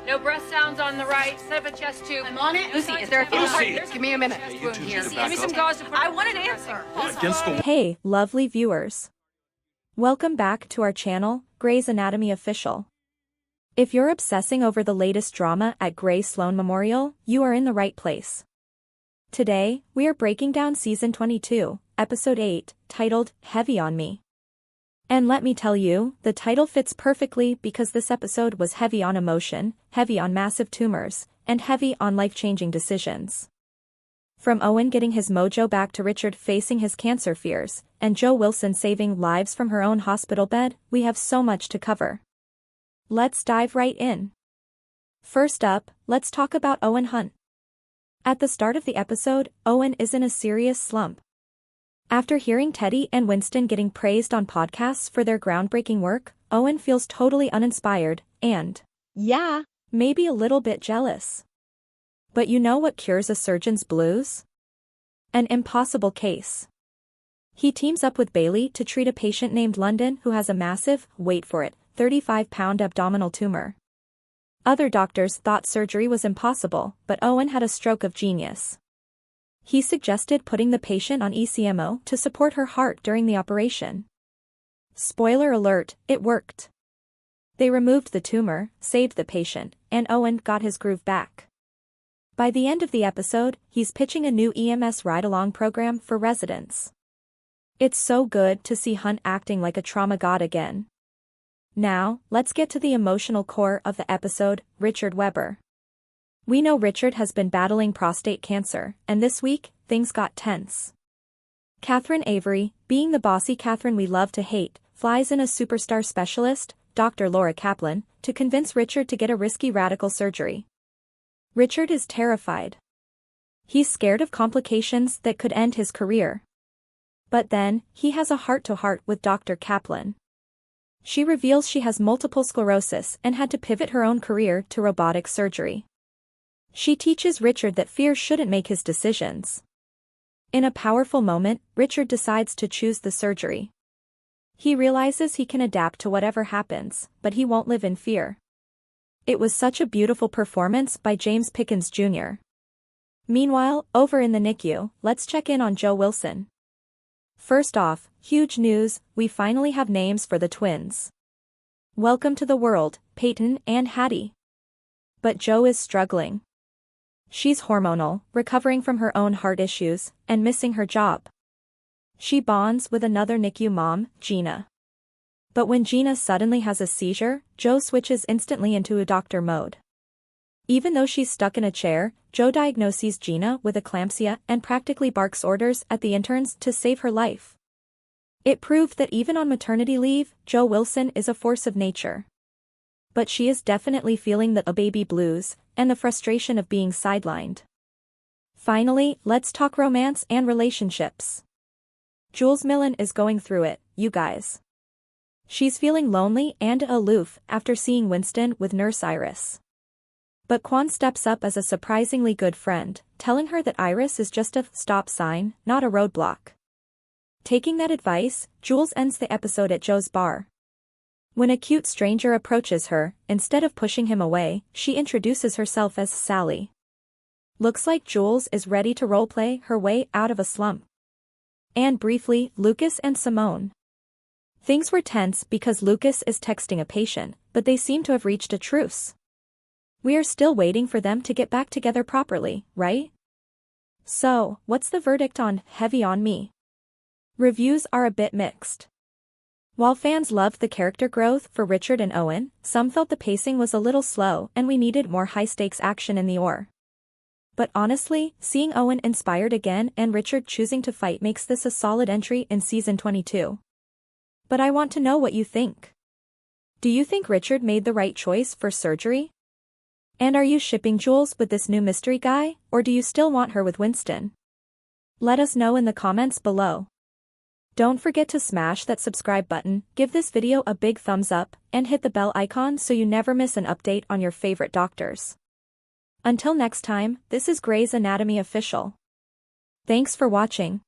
No breath sounds on the right. Set up a chest tube. I'm on it. Lucy, is there a few Lucy. Give me a minute. You two Give need to back me some up. gauze to put I want an answer. Against the Hey, lovely viewers. Welcome back to our channel, Grey's Anatomy Official. If you're obsessing over the latest drama at Grey Sloan Memorial, you are in the right place. Today, we are breaking down Season 22, Episode 8, titled, Heavy on Me. And let me tell you, the title fits perfectly because this episode was heavy on emotion, heavy on massive tumors, and heavy on life-changing decisions. From Owen getting his mojo back to Richard facing his cancer fears, and Jo Wilson saving lives from her own hospital bed, we have so much to cover. Let's dive right in. First up, let's talk about Owen Hunt. At the start of the episode, Owen is in a serious slump. After hearing Teddy and Winston getting praised on podcasts for their groundbreaking work, Owen feels totally uninspired and, yeah, maybe a little bit jealous. But you know what cures a surgeon's blues? An impossible case. He teams up with Bailey to treat a patient named London who has a massive, wait for it, 35-pound abdominal tumor. Other doctors thought surgery was impossible, but Owen had a stroke of genius. He suggested putting the patient on ECMO to support her heart during the operation. Spoiler alert, it worked. They removed the tumor, saved the patient, and Owen got his groove back. By the end of the episode, he's pitching a new EMS ride-along program for residents. It's so good to see Hunt acting like a trauma god again. Now, let's get to the emotional core of the episode, Richard Webber. We know Richard has been battling prostate cancer, and this week, things got tense. Catherine Avery, being the bossy Catherine we love to hate, flies in a superstar specialist, Dr. Laura Kaplan, to convince Richard to get a risky radical surgery. Richard is terrified. He's scared of complications that could end his career. But then, he has a heart-to-heart with Dr. Kaplan. She reveals she has multiple sclerosis and had to pivot her own career to robotic surgery. She teaches Richard that fear shouldn't make his decisions. In a powerful moment, Richard decides to choose the surgery. He realizes he can adapt to whatever happens, but he won't live in fear. It was such a beautiful performance by James Pickens Jr. Meanwhile, over in the NICU, let's check in on Jo Wilson. First off, huge news, we finally have names for the twins. Welcome to the world, Peyton and Hattie. But Jo is struggling. She's hormonal, recovering from her own heart issues, and missing her job. She bonds with another NICU mom, Gina. But when Gina suddenly has a seizure, Jo switches instantly into a doctor mode. Even though she's stuck in a chair, Jo diagnoses Gina with eclampsia and practically barks orders at the interns to save her life. It proved that even on maternity leave, Jo Wilson is a force of nature. But she is definitely feeling the baby blues, and the frustration of being sidelined. Finally, let's talk romance and relationships. Jules Millen is going through it, you guys. She's feeling lonely and aloof after seeing Winston with Nurse Iris. But Quan steps up as a surprisingly good friend, telling her that Iris is just a stop sign, not a roadblock. Taking that advice, Jules ends the episode at Jo's bar. When a cute stranger approaches her, instead of pushing him away, she introduces herself as Sally. Looks like Jules is ready to roleplay her way out of a slump. And briefly, Lucas and Simone. Things were tense because Lucas is texting a patient, but they seem to have reached a truce. We are still waiting for them to get back together properly, right? So, what's the verdict on Heavy on Me? Reviews are a bit mixed. While fans loved the character growth for Richard and Owen, some felt the pacing was a little slow and we needed more high-stakes action in the OR. But honestly, seeing Owen inspired again and Richard choosing to fight makes this a solid entry in Season 22. But I want to know what you think. Do you think Richard made the right choice for surgery? And are you shipping Jules with this new mystery guy, or do you still want her with Winston? Let us know in the comments below. Don't forget to smash that subscribe button, give this video a big thumbs up, and hit the bell icon so you never miss an update on your favorite doctors. Until next time, this is Grey's Anatomy Official. Thanks for watching.